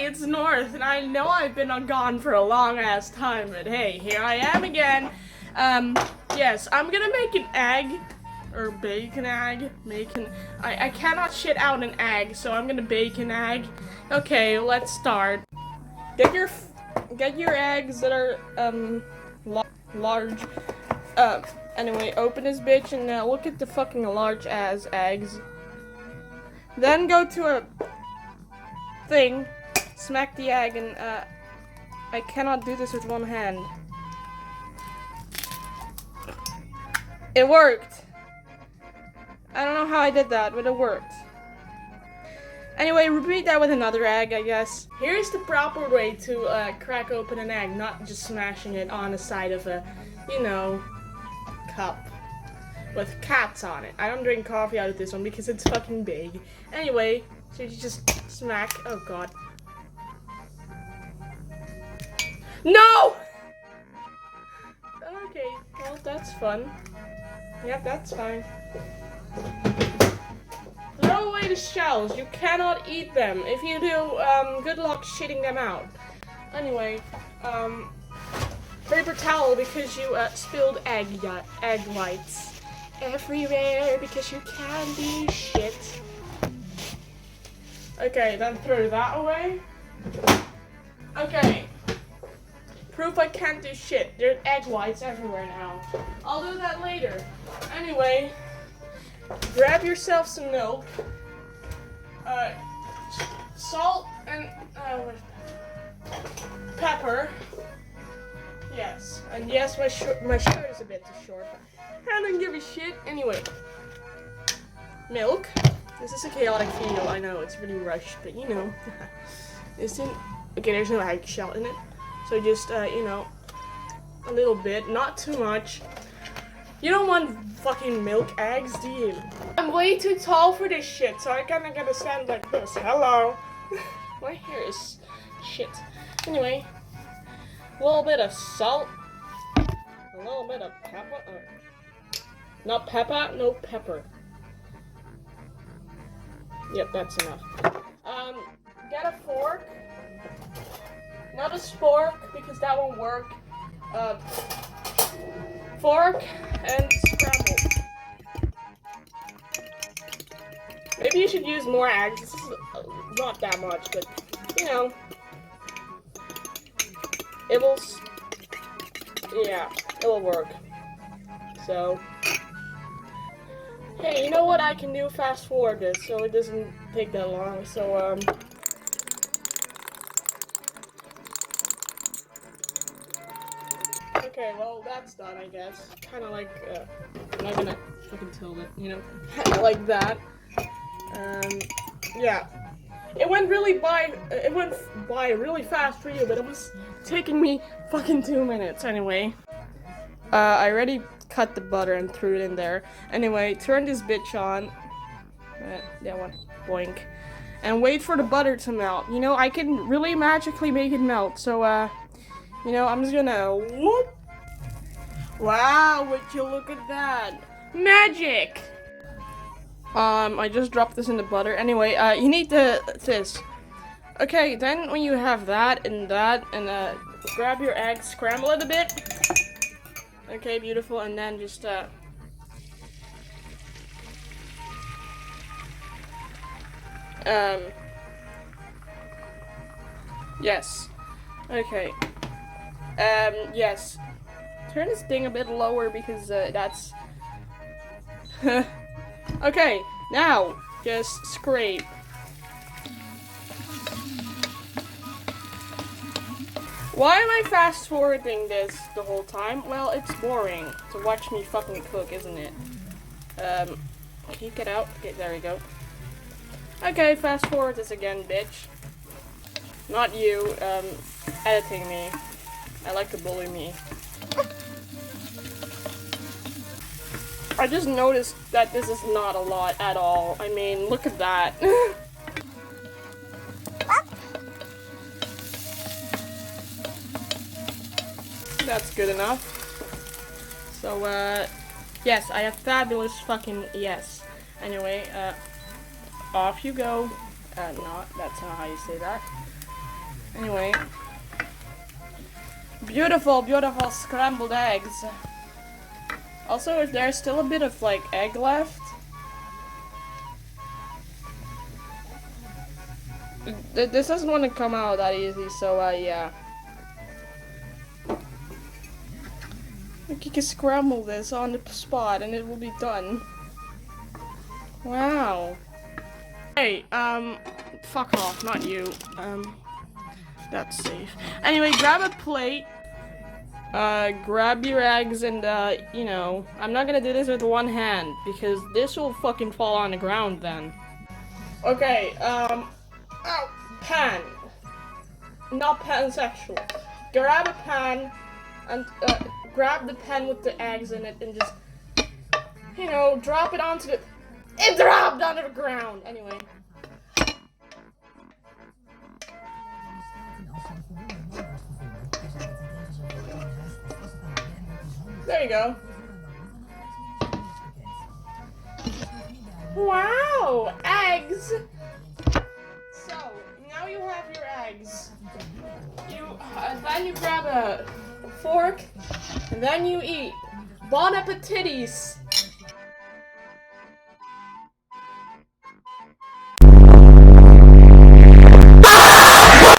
it's North, and I know I've been gone for a long ass time, but hey, here I am again. Yes, I'm gonna make an egg, or bake an egg, I cannot shit out an egg, so I'm gonna bake an egg. Okay, let's start. Get your eggs that are, large. Anyway, open this bitch and look at the fucking large ass eggs. Then go to a thing, smack the egg, and I cannot do this with one hand. It worked. I don't know how I did that, but it worked. Anyway, repeat that with another egg, I guess. Here's the proper way to crack open an egg, not just smashing it on the side of a, you know, cup with cats on it. I don't drink coffee out of this one because it's fucking big. Anyway, so you just smack. Oh god. No! Okay, well that's fun. Yep, that's fine. Throw away the shells. You cannot eat them. If you do, good luck shitting them out. Anyway, paper towel because you spilled egg whites everywhere because you can be shit. Okay, then throw that away. Okay. Proof I can't do shit. There's egg whites everywhere now. I'll do that later. Anyway, grab yourself some milk, salt, and pepper. Yes, and yes, my shirt is a bit too short. I don't give a shit. Anyway, milk. This is a chaotic video. I know it's really rushed, but you know, isn't okay? There's no eggshell in it, so just you know, a little bit, not too much. You don't want fucking milk eggs, do you? I'm way too tall for this shit, so I kinda gotta stand like this. Hello. My hair is shit. Anyway, a little bit of salt, a little bit of pepper. Not pepper, no pepper. Yep, that's enough. Get a fork. Not a spork, because that won't work. Fork and scramble. Maybe you should use more eggs. This is not that much, but you know, it will work. So, hey, you know what I can do? Fast forward this so it doesn't take that long. So, okay, well, that's done, I guess. Kind of like, I'm not gonna fucking tilt it, you know, like that. Yeah. It went by really fast for you, but it was taking me fucking 2 minutes. Anyway, I already cut the butter and threw it in there. Anyway, turn this bitch on. That one, boink. And wait for the butter to melt. You know, I can really magically make it melt. So, you know, I'm just gonna whoop. Wow, would you look at that? Magic! I just dropped this in the butter. Anyway, you need this. Okay, then when you have that, and grab your egg, scramble it a bit. Okay, beautiful, and then just, yes. Okay. Yes. Turn this thing a bit lower because, that's... Okay, now, just scrape. Why am I fast forwarding this the whole time? Well, it's boring to watch me fucking cook, isn't it? Can you get out? Okay, there we go. Okay, fast forward this again, bitch. Not you, editing me. I like to bully me. I just noticed that this is not a lot at all. I mean, look at that. That's good enough. So, yes, I have fabulous fucking yes. Anyway, off you go. That's not how you say that. Anyway. Beautiful, beautiful scrambled eggs. Also, if there's still a bit of like egg left, this doesn't want to come out that easy, so yeah. You can scramble this on the spot and it will be done. Wow. Hey, fuck off, not you. That's safe. Anyway, grab a plate. Grab your eggs and, you know, I'm not gonna do this with one hand because this will fucking fall on the ground then. Okay, pan. Not pansexual. Grab a pan and, grab the pan with the eggs in it and just, you know, drop it onto the... It dropped onto the ground! Anyway. There you go. Wow! Eggs! So, now you have your eggs. Then you grab a fork, and then you eat. Bon appetitis!